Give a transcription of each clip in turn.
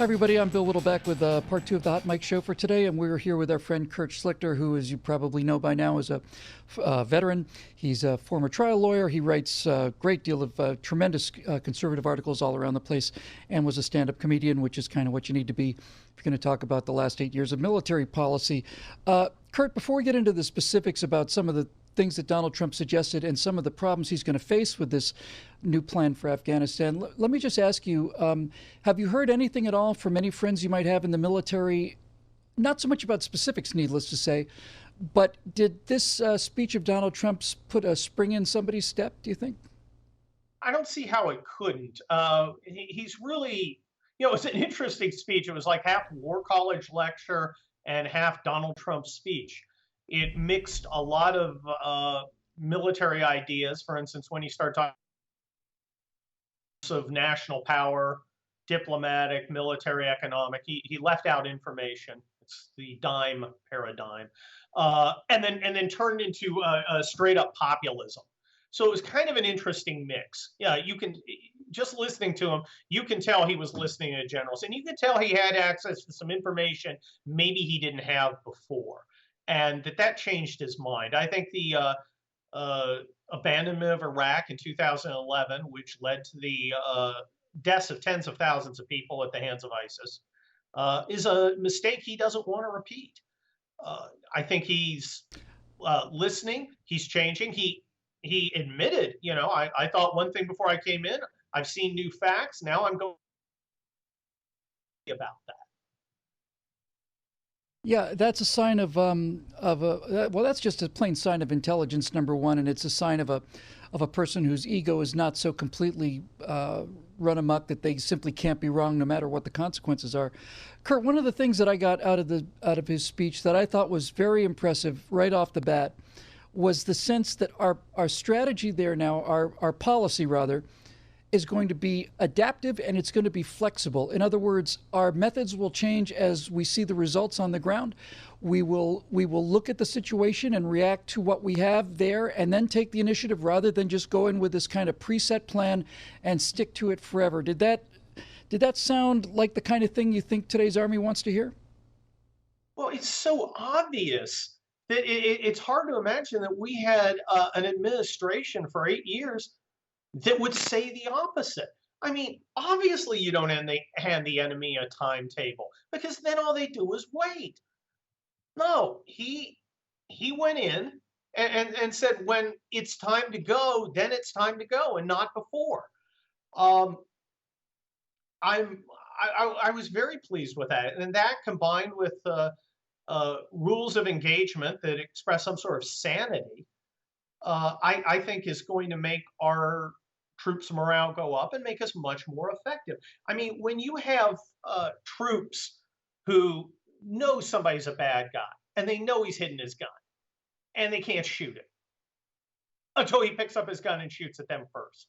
Hi, everybody. I'm Bill Whittle back with part two of the Hot Mic Show for today, and we're here with our friend Kurt Schlichter, who, as you probably know by now, is a veteran. He's a former trial lawyer. He writes a great deal of tremendous conservative articles all around the place, and was a stand-up comedian, which is kind of what you need to be if you're going to talk about the last 8 years of military policy. Kurt, before we get into the specifics about some of the things that Donald Trump suggested and some of the problems he's going to face with this new plan for Afghanistan, let me just ask you, have you heard anything at all from any friends you might have in the military? Not so much about specifics, needless to say, but did this speech of Donald Trump's put a spring in somebody's step, do you think? I don't see how it couldn't. He's really, it's an interesting speech. It was like half War College lecture and half Donald Trump speech. It mixed a lot of military ideas. For instance, when he started talking of national power, diplomatic, military, economic, he left out information. It's the dime paradigm, and then turned into a straight up populism. So it was kind of an interesting mix. Yeah, you can just listening to him, you can tell he was listening to generals, and you can tell he had access to some information maybe he didn't have before, and that changed his mind. I think the abandonment of Iraq in 2011, which led to the deaths of tens of thousands of people at the hands of ISIS, is a mistake he doesn't want to repeat. I think he's listening. He's changing. He admitted, I thought one thing before I came in. I've seen new facts. Now I'm going about that. Yeah, that's a sign of well, that's just a plain sign of intelligence, number one, and it's a sign of a person whose ego is not so completely run amok that they simply can't be wrong no matter what the consequences are. Kurt, one of the things that I got out of his speech that I thought was very impressive right off the bat was the sense that our strategy there now, our policy rather, is going to be adaptive and it's going to be flexible. In other words, our methods will change as we see the results on the ground. We will look at the situation and react to what we have there and then take the initiative rather than just go in with this kind of preset plan and stick to it forever. Did that sound like the kind of thing you think today's Army wants to hear? Well, it's so obvious that it's hard to imagine that we had an administration for 8 years that would say the opposite. I mean, obviously you don't hand the enemy a timetable because then all they do is wait. No, he went in and said when it's time to go, then it's time to go, and not before. I was very pleased with that, and that combined with rules of engagement that express some sort of sanity, I think is going to make our troops' morale go up and make us much more effective. I mean, when you have troops who know somebody's a bad guy and they know he's hidden his gun and they can't shoot it until he picks up his gun and shoots at them first.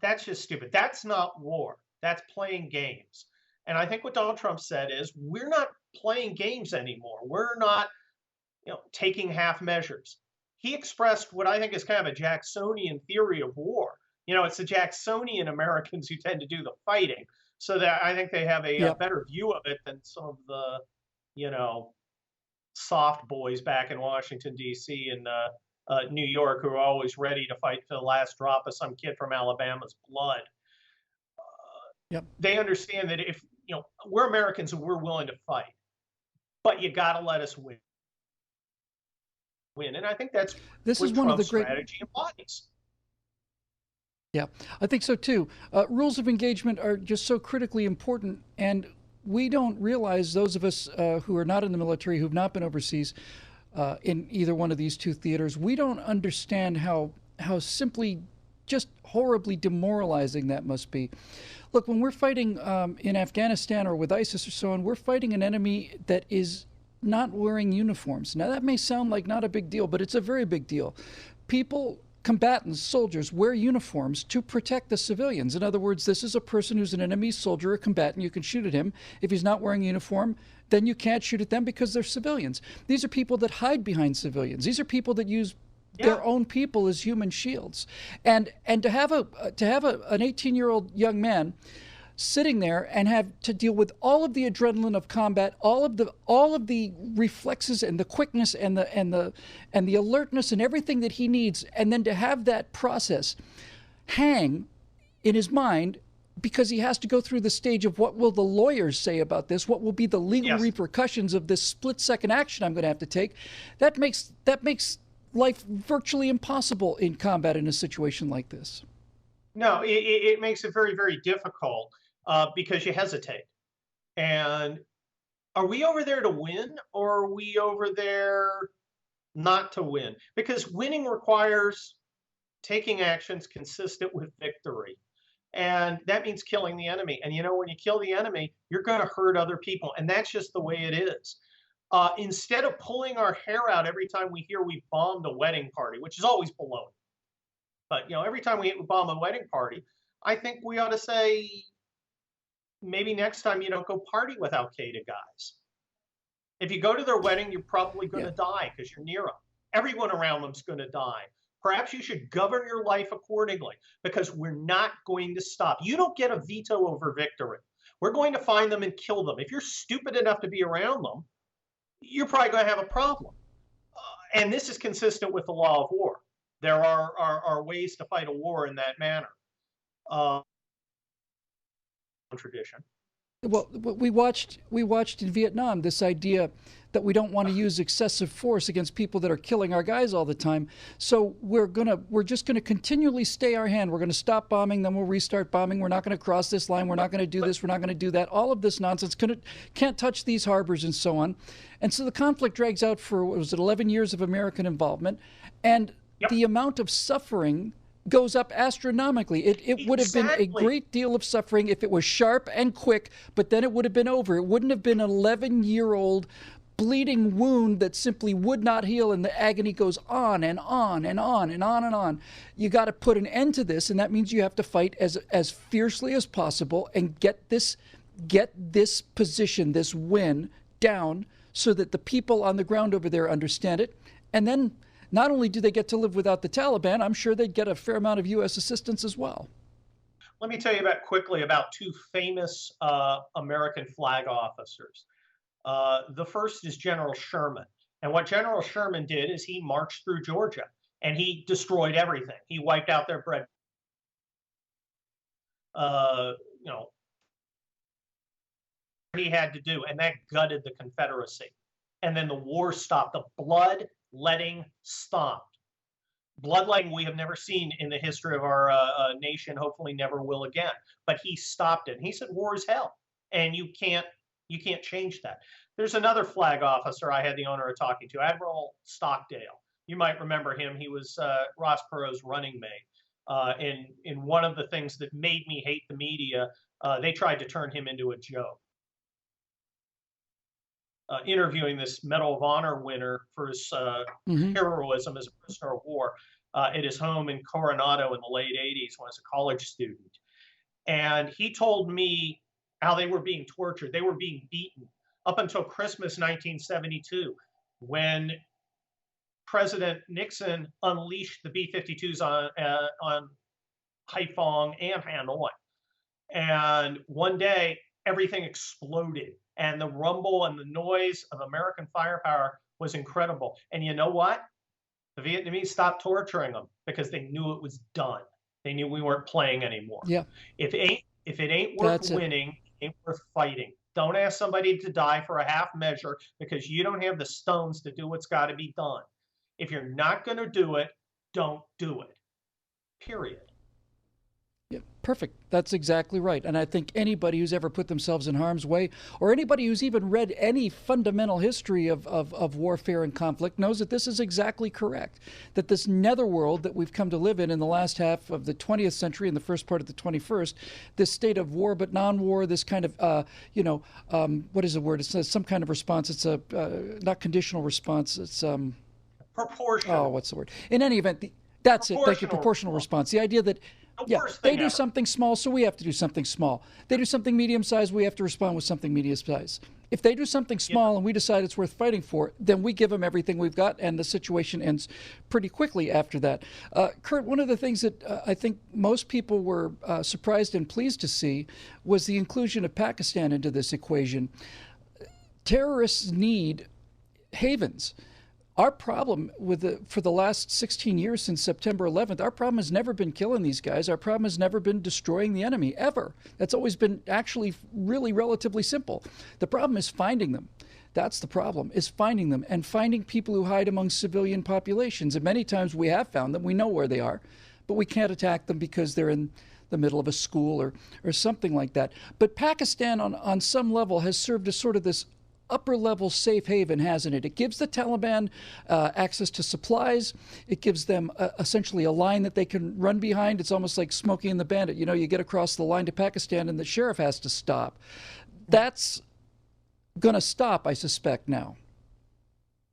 That's just stupid. That's not war. That's playing games. And I think what Donald Trump said is we're not playing games anymore. We're not, taking half measures. He expressed what I think is kind of a Jacksonian theory of war. It's the Jacksonian Americans who tend to do the fighting. So that I think they have a better view of it than some of the, soft boys back in Washington, D.C. and New York who are always ready to fight to the last drop of some kid from Alabama's blood. They understand that if, we're Americans and we're willing to fight, but you got to let us win. And I think that's this what is one Trump's of the great strategy implies. Yeah, I think so too. Rules of engagement are just so critically important, and we don't realize, those of us who are not in the military, who've not been overseas in either one of these two theaters, we don't understand how simply just horribly demoralizing that must be. Look, when we're fighting in Afghanistan or with ISIS or so on, we're fighting an enemy that is not wearing uniforms. Now, that may sound like not a big deal, but it's a very big deal. People, combatants, soldiers, wear uniforms to protect the civilians. In other words, this is a person who's an enemy soldier, a combatant. You can shoot at him. If he's not wearing a uniform, then you can't shoot at them because they're civilians. These are people that hide behind civilians. These are people that use their own people as human shields. And to have an 18-year-old young man sitting there and have to deal with all of the adrenaline of combat, all of the reflexes and the quickness and the alertness and everything that he needs, and then to have that process hang in his mind because he has to go through the stage of what will the lawyers say about this, what will be the legal repercussions of this split-second action I'm going to have to take. That makes life virtually impossible in combat in a situation like this. No, it makes it very, very difficult because you hesitate. And are we over there to win, or are we over there not to win? Because winning requires taking actions consistent with victory. And that means killing the enemy. And when you kill the enemy, you're going to hurt other people. And that's just the way it is. Instead of pulling our hair out every time we hear we bombed a wedding party, which is always baloney. But every time we bomb a wedding party, I think we ought to say, maybe next time you don't go party with Al Qaeda guys. If you go to their wedding, you're probably going to die because you're near them. Everyone around them's going to die. Perhaps you should govern your life accordingly, because we're not going to stop. You don't get a veto over victory. We're going to find them and kill them. If you're stupid enough to be around them, you're probably going to have a problem. And this is consistent with the law of war. There are ways to fight a war in that manner. Tradition. Well, we watched in Vietnam this idea that we don't want to use excessive force against people that are killing our guys all the time. So we're just gonna continually stay our hand. We're gonna stop bombing, then we'll restart bombing. We're not gonna cross this line. We're not gonna do this. We're not gonna do that. All of this nonsense. Can't touch these harbors and so on. And so the conflict drags out for, what was it, 11 years of American involvement, and the amount of suffering goes up astronomically. It would have been a great deal of suffering if it was sharp and quick, but then it would have been over. It wouldn't have been an 11-year-old bleeding wound that simply would not heal, and the agony goes on and on and on and on and on. You got to put an end to this, and that means you have to fight as fiercely as possible and get this position, this win, down so that the people on the ground over there understand it. And then not only do they get to live without the Taliban, I'm sure they'd get a fair amount of U.S. assistance as well. Let me tell you quickly about two famous American flag officers. The first is General Sherman. And what General Sherman did is he marched through Georgia and he destroyed everything. He wiped out their bread. He had to do, and that gutted the Confederacy. And then the war stopped. The bloodletting stopped. Bloodletting we have never seen in the history of our nation, hopefully never will again. But he stopped it. And he said, war is hell. And you can't change that. There's another flag officer I had the honor of talking to, Admiral Stockdale. You might remember him. He was Ross Perot's running mate. In one of the things that made me hate the media, they tried to turn him into a joke. Interviewing this Medal of Honor winner for his heroism as a prisoner of war at his home in Coronado in the late 80s when I was a college student. And he told me how they were being tortured. They were being beaten up until Christmas 1972, when President Nixon unleashed the B-52s on Haiphong and Hanoi. And one day, everything exploded. And the rumble and the noise of American firepower was incredible. And you know what? The Vietnamese stopped torturing them because they knew it was done. They knew we weren't playing anymore. Yeah. If it ain't worth winning, it ain't worth fighting. Don't ask somebody to die for a half measure because you don't have the stones to do what's got to be done. If you're not going to do it, don't do it. Period. Yeah, perfect. That's exactly right. And I think anybody who's ever put themselves in harm's way, or anybody who's even read any fundamental history of warfare and conflict, knows that this is exactly correct. That this netherworld that we've come to live in the last half of the 20th century and the first part of the 21st, this state of war but non-war, this kind of, what is the word? It's some kind of response. It's a not conditional response. It's proportional. Oh, what's the word? In any event, that's it. Thank you. Proportional response. The idea that they do something small, so we have to do something small. They do something medium-sized, we have to respond with something medium-sized. If they do something You know, small and we decide it's worth fighting for, then we give them everything we've got, and the situation ends pretty quickly after that. Kurt, one of the things that I think most people were surprised and pleased to see was the inclusion of Pakistan into this equation. Terrorists need havens. Our problem for the last 16 years since September 11th, our problem has never been killing these guys. Our problem has never been destroying the enemy, ever. That's always been actually really relatively simple. The problem is finding them. That's the problem, is finding them and finding people who hide among civilian populations. And many times we have found them. We know where they are, but we can't attack them because they're in the middle of a school or something like that. But Pakistan, on some level, has served as sort of this upper level safe haven, hasn't it? It gives the Taliban access to supplies. It gives them essentially a line that they can run behind. It's almost like Smokey and the Bandit. You know, you get across the line to Pakistan and the sheriff has to stop. That's going to stop, I suspect, now.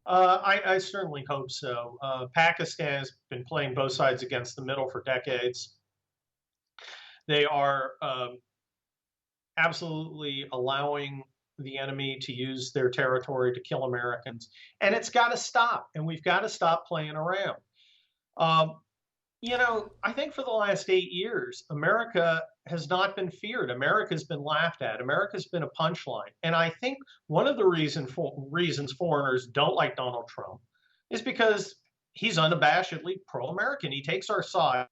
I certainly hope so. Pakistan has been playing both sides against the middle for decades. They are absolutely allowing the enemy to use their territory to kill Americans. And it's got to stop. And we've got to stop playing around. Um, I think for the last 8 years, America has not been feared. America's been laughed at. America's been a punchline. And I think one of the reasons foreigners don't like Donald Trump is because he's unabashedly pro-American. He takes our side.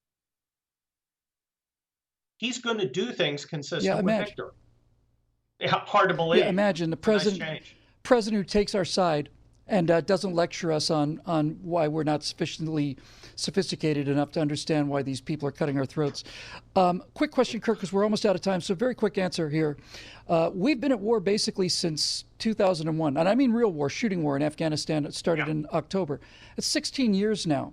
He's going to do things Yeah, consistent with imagine. victory. Yeah, hard to Yeah, believe. imagine the It's a nice president change. president who takes our side and doesn't lecture us on why we're not sufficiently sophisticated enough to understand why these people are cutting our throats. Quick question, Kirk, because we're almost out of time. So very quick answer here. We've been at war basically since 2001, and I mean real war, shooting war in Afghanistan. It started Yeah. in October. It's 16 years now.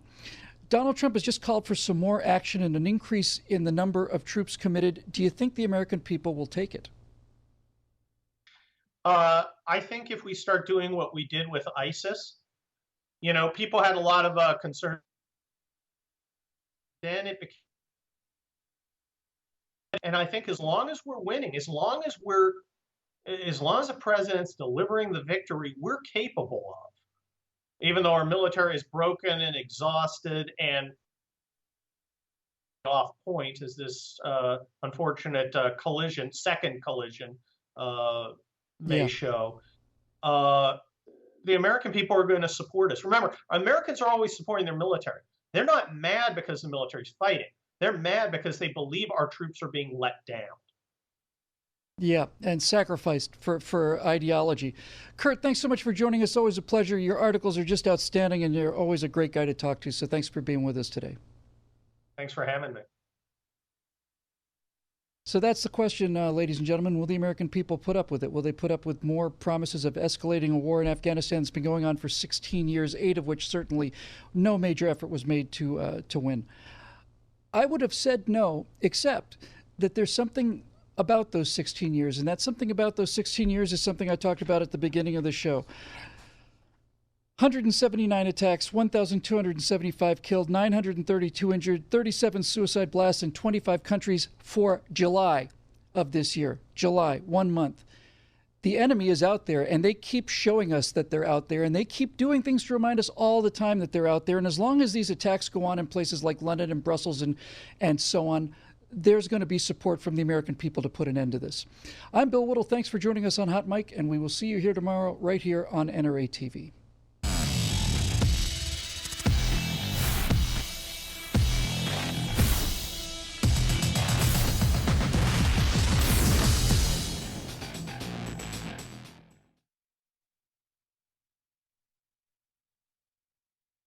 Donald Trump has just called for some more action and an increase in the number of troops committed. Do you think the American people will take it? I think if we start doing what we did with ISIS, people had a lot of concern. Then it became, and I think as long as we're winning, as long as the president's delivering the victory we're capable of, even though our military is broken and exhausted and off point, is this unfortunate second collision may Yeah. show. Uh, the American people are going to support us. Remember, Americans are always supporting their military. They're not mad because the military's fighting. They're mad because they believe our troops are being let down. Yeah, and sacrificed for ideology. Kurt, thanks so much for joining us. Always a pleasure. Your articles are just outstanding, and you're always a great guy to talk to. So thanks for being with us today. Thanks for having me. So that's the question, ladies and gentlemen. Will the American people put up with it? Will they put up with more promises of escalating a war in Afghanistan that's been going on for 16 years, 8 of which certainly no major effort was made to win? I would have said no, except that there's something about those 16 years, and that something about those 16 years is something I talked about at the beginning of the show. 179 attacks, 1,275 killed, 932 injured, 37 suicide blasts in 25 countries for July of this year. July, 1 month. The enemy is out there, and they keep showing us that they're out there, and they keep doing things to remind us all the time that they're out there. And as long as these attacks go on in places like London and Brussels and so on, there's going to be support from the American people to put an end to this. I'm Bill Whittle. Thanks for joining us on Hot Mic, and we will see you here tomorrow right here on NRATV.